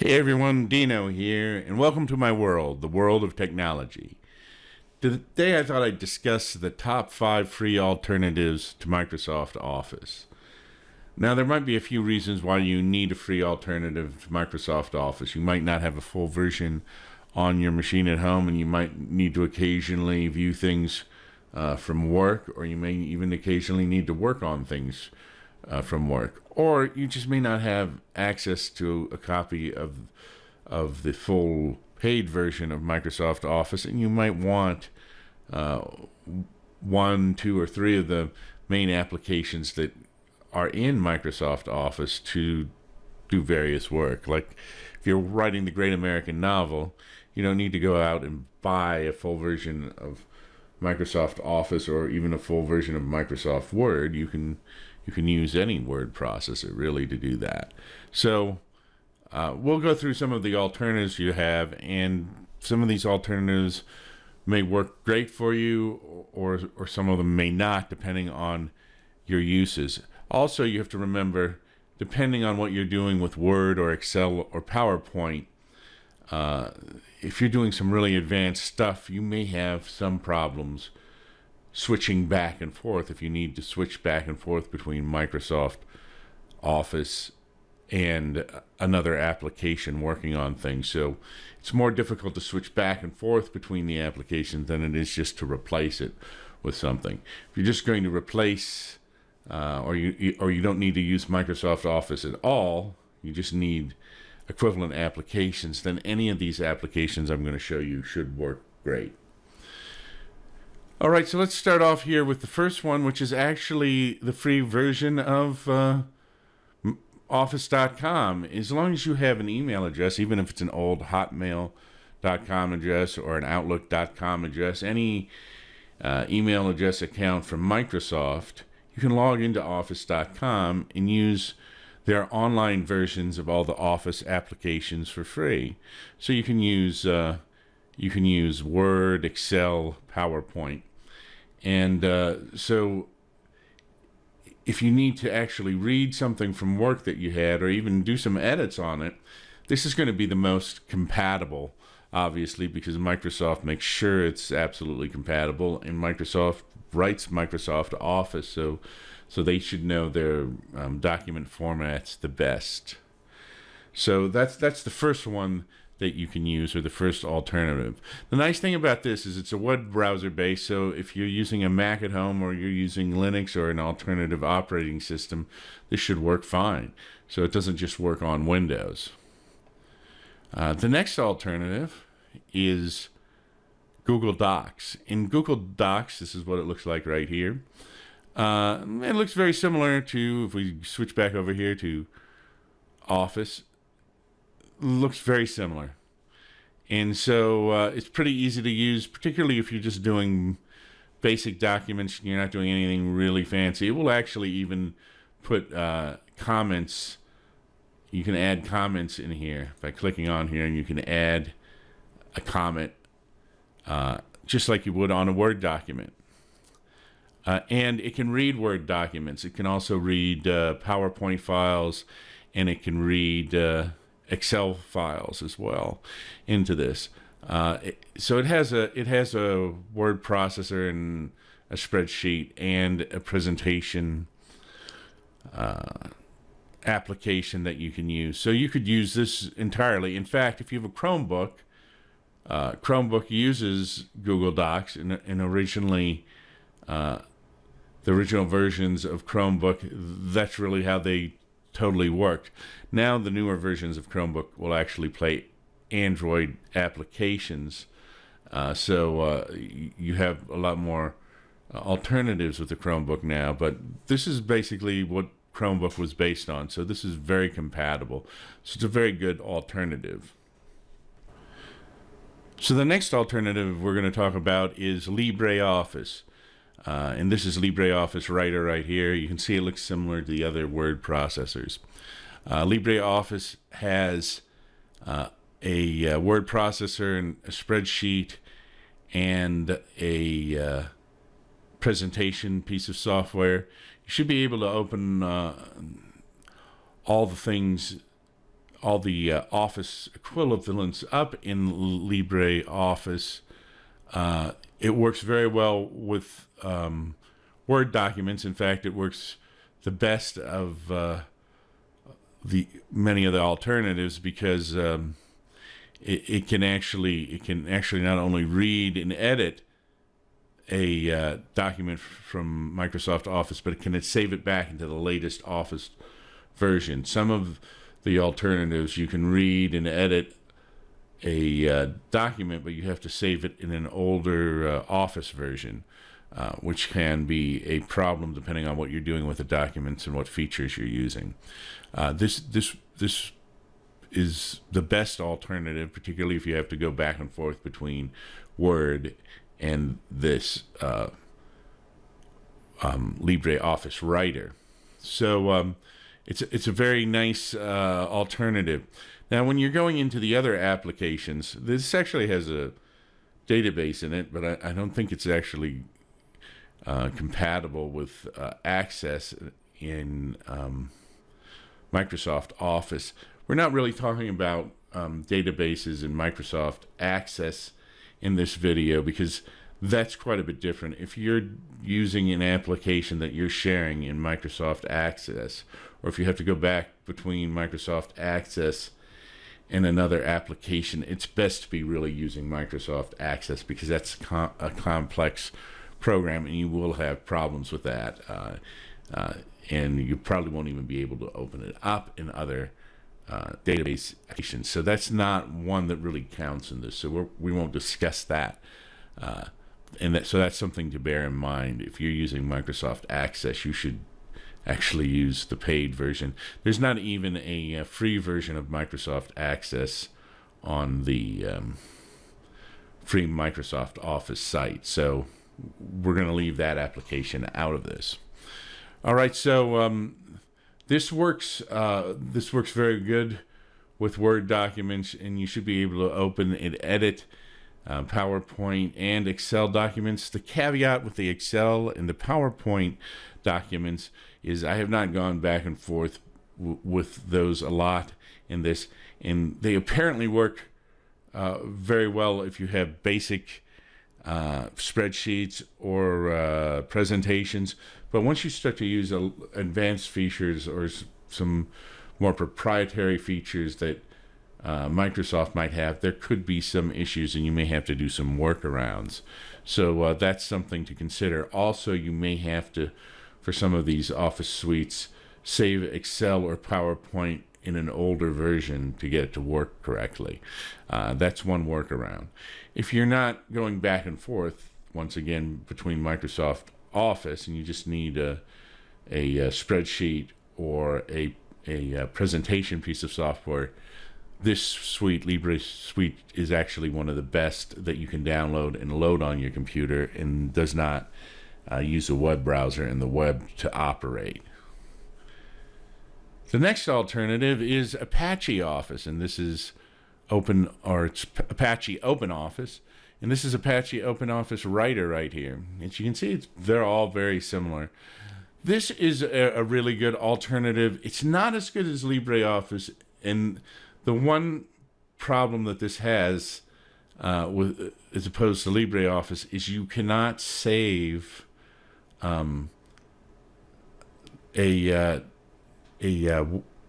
Hey everyone, Dino here, and welcome to my world, the world of technology. Today I thought I'd discuss the top 5 free alternatives to Microsoft Office. Now there might be a few reasons why you need a free alternative to Microsoft Office. You might not have a full version on your machine at home, and you might need to occasionally view things from work, or you may even occasionally need to work on things from work, or you just may not have access to a copy of the full paid version of Microsoft Office, and you might want one, two, or three of the main applications that are in Microsoft Office to do various work. Like if you're writing the great American novel, you don't need to go out and buy a full version of Microsoft Office or even a full version of Microsoft Word. You can use any word processor really to do that. So we'll go through some of the alternatives you have, and some of these alternatives may work great for you, or some of them may not, depending on your uses. Also, you have to remember, depending on what you're doing with Word or Excel or PowerPoint, if you're doing some really advanced stuff, you may have some problems switching back and forth if you need to switch back and forth between Microsoft Office and another application working on things. So it's more difficult to switch back and forth between the applications than it is just to replace it with something. If you're just going to replace or you don't need to use Microsoft Office at all, you just need equivalent applications, then any of these applications I'm going to show you should work great. All right, so let's start off here with the first one, which is actually the free version of Office.com. As long as you have an email address, even if it's an old Hotmail.com address or an Outlook.com address, any email address account from Microsoft, you can log into Office.com and use their online versions of all the Office applications for free. So you can use Word, Excel, PowerPoint. And so if you need to actually read something from work that you had, or even do some edits on it, this is going to be the most compatible, obviously, because Microsoft makes sure it's absolutely compatible, and Microsoft writes Microsoft Office, so they should know their document formats the best. So that's the first one that you can use, or the first alternative. The nice thing about this is it's a web browser based, so if you're using a Mac at home or you're using Linux or an alternative operating system, this should work fine. So it doesn't just work on Windows. The next alternative is Google Docs. In Google Docs, this is what it looks like right here. It looks very similar to, if we switch back over here to Office, looks very similar. And so it's pretty easy to use, particularly if you're just doing basic documents and you're not doing anything really fancy. It will actually even put comments. You can add comments in here by clicking on here, and you can add a comment just like you would on a Word document. And it can read Word documents. It can also read PowerPoint files, and it can read Excel files as well into this. So it has a word processor and a spreadsheet and a presentation application that you can use. So you could use this entirely. In fact, if you have a Chromebook, Chromebook uses Google Docs, and originally the original versions of Chromebook, that's really how they totally worked. Now the newer versions of Chromebook will actually play Android applications, so you have a lot more alternatives with the Chromebook now, but this is basically what Chromebook was based on, so this is very compatible. So it's a very good alternative. So the next alternative we're going to talk about is LibreOffice. And this is LibreOffice Writer right here. You can see it looks similar to the other word processors. LibreOffice has a word processor and a spreadsheet and a presentation piece of software. You should be able to open all the things all the Office equivalents up in LibreOffice. It works very well with Word documents. In fact, it works the best of the many of the alternatives because it can actually not only read and edit a document from Microsoft Office, but it can save it back into the latest Office version. Some of the alternatives, you can read and edit a document, but you have to save it in an older Office version, which can be a problem depending on what you're doing with the documents and what features you're using. This is the best alternative, particularly if you have to go back and forth between Word and this LibreOffice Writer. So it's a very nice alternative. Now, when you're going into the other applications, this actually has a database in it, but I don't think it's actually compatible with Access in Microsoft Office. We're not really talking about databases in Microsoft Access in this video because that's quite a bit different. If you're using an application that you're sharing in Microsoft Access, or if you have to go back between Microsoft Access and another application, it's best to be really using Microsoft Access because that's a complex program and you will have problems with that. And you probably won't even be able to open it up in other database applications. So that's not one that really counts in this. So we won't discuss that. So that's something to bear in mind. If you're using Microsoft Access, you should actually use the paid version. There's not even a free version of Microsoft Access on the free Microsoft Office site. So we're going to leave that application out of this. All right, so this works very good with Word documents, and you should be able to open and edit PowerPoint and Excel documents. The caveat with the Excel and the PowerPoint documents is I have not gone back and forth with those a lot in this, and they apparently work very well if you have basic spreadsheets or presentations. But once you start to use advanced features or some more proprietary features that Microsoft might have, there could be some issues and you may have to do some workarounds. So that's something to consider. Also, you may have to, for some of these Office suites, save Excel or PowerPoint in an older version to get it to work correctly. That's one workaround. If you're not going back and forth, once again, between Microsoft Office and you just need a spreadsheet or a presentation piece of software, this suite, Libre Suite, is actually one of the best that you can download and load on your computer and does not use a web browser and the web to operate. The next alternative is Apache Office, and this is it's Apache OpenOffice, and this is Apache OpenOffice Writer right here. As you can see, they're all very similar. This is a really good alternative. It's not as good as LibreOffice, and the one problem that this has, as opposed to LibreOffice, is you cannot save a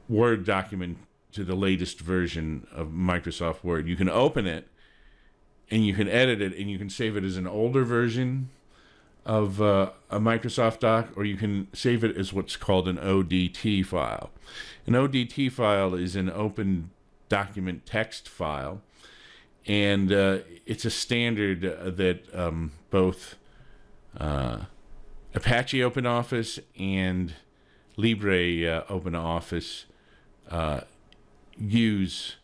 Word document to the latest version of Microsoft Word. You can open it and you can edit it and you can save it as an older version of a Microsoft doc, or you can save it as what's called an ODT file. An ODT file is an open document text file, and it's a standard that both Apache OpenOffice and Libre OpenOffice use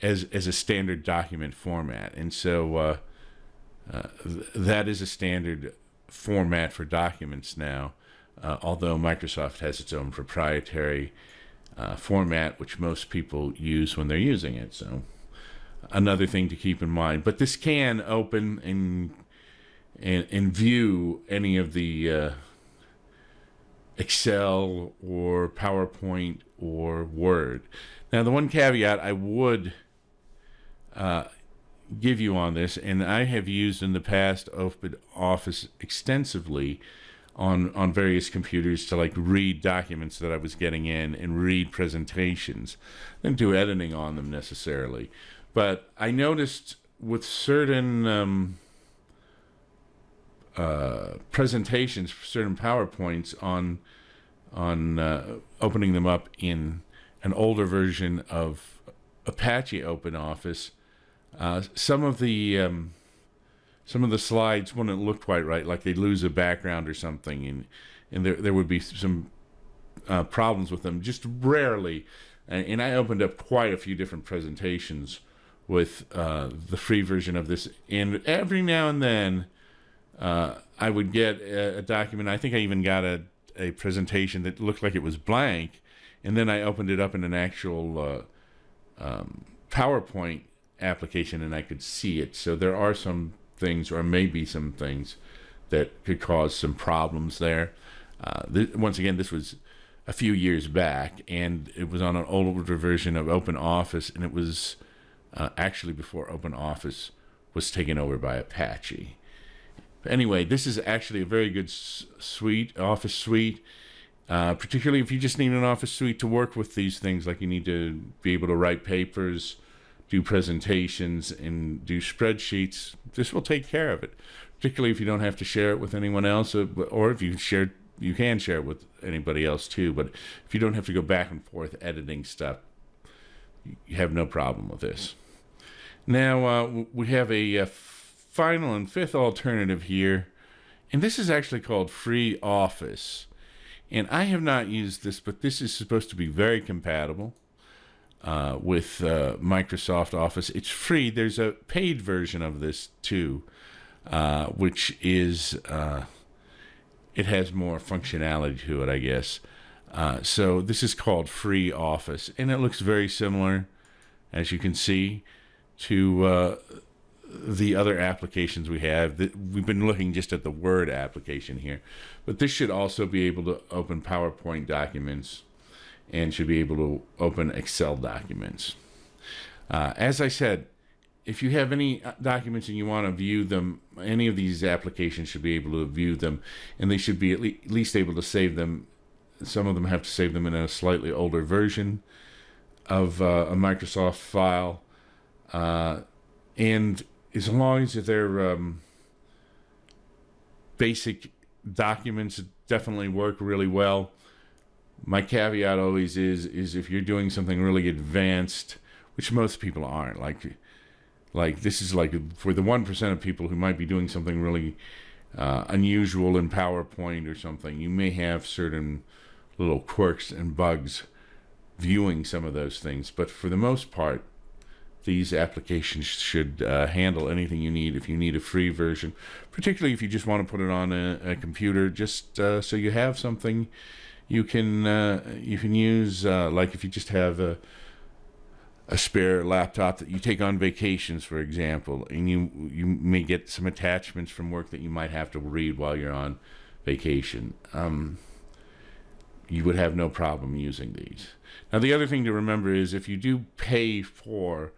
as a standard document format, and so that is a standard format for documents now, although Microsoft has its own proprietary format which most people use when they're using it. So another thing to keep in mind. But this can open and view any of the Excel or PowerPoint or Word. Now, the one caveat I would give you on this, and I have used in the past OpenOffice extensively on various computers to like read documents that I was getting in and read presentations. I didn't do editing on them necessarily, but I noticed with certain presentations, certain PowerPoints on opening them up in an older version of Apache OpenOffice, some of the slides wouldn't look quite right, like they'd lose a background or something, and there would be some problems with them, just rarely. And I opened up quite a few different presentations with the free version of this, and every now and then I would get a document. I think I even got a presentation that looked like it was blank, and then I opened it up in an actual PowerPoint application, and I could see it. So there are some things, or maybe some things, that could cause some problems there. Once again, this was a few years back, and it was on an older version of OpenOffice, and it was actually before OpenOffice was taken over by Apache. But anyway, this is actually a very good Office suite, particularly if you just need an Office suite to work with these things, like you need to be able to write papers, do presentations, and do spreadsheets. This will take care of it, particularly if you don't have to share it with anyone else, or if you can share it with anybody else too. But if you don't have to go back and forth editing stuff, you have no problem with this. Now we have a final and fifth alternative here, and this is actually called FreeOffice. And I have not used this, but this is supposed to be very compatible with Microsoft Office. It's free. There's a paid version of this too, which is it has more functionality to it, I guess. So this is called FreeOffice, and it looks very similar, as you can see, to the other applications we have. We've been looking just at the Word application here, but this should also be able to open PowerPoint documents and should be able to open Excel documents. As I said, if you have any documents and you want to view them, any of these applications should be able to view them, and they should be at least able to save them. Some of them have to save them in a slightly older version of a Microsoft file, and as long as they're basic documents, definitely work really well. My caveat always is if you're doing something really advanced, which most people aren't, like this is like for the 1% of people who might be doing something really unusual in PowerPoint or something, you may have certain little quirks and bugs viewing some of those things. But for the most part, these applications should handle anything you need. If you need a free version, particularly if you just want to put it on a computer, just so you have something you can use, like if you just have a spare laptop that you take on vacations, for example, and you may get some attachments from work that you might have to read while you're on vacation. You would have no problem using these. Now, the other thing to remember is if you do pay for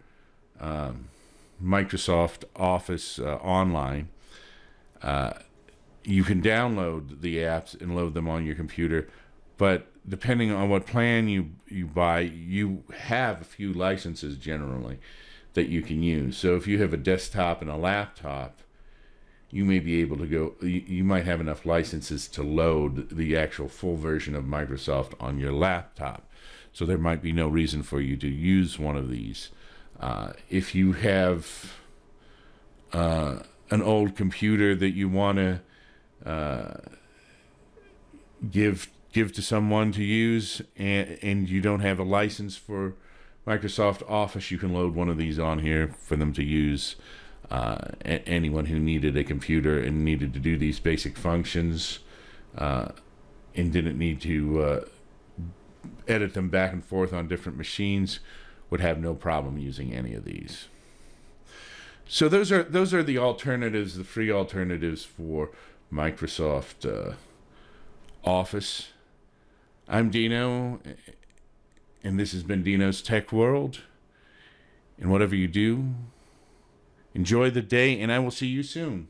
Microsoft Office online, you can download the apps and load them on your computer, but depending on what plan you buy, you have a few licenses generally that you can use. So if you have a desktop and a laptop, you may be able to go, you might have enough licenses to load the actual full version of Microsoft on your laptop. So there might be no reason for you to use one of these. If you have an old computer that you want to give to someone to use, and you don't have a license for Microsoft Office, you can load one of these on here for them to use. Anyone who needed a computer and needed to do these basic functions and didn't need to edit them back and forth on different machines would have no problem using any of these. So those are the alternatives, the free alternatives for Microsoft Office. I'm Dino, And this has been Dino's Tech World. And whatever you do, enjoy the day, and I will see you soon.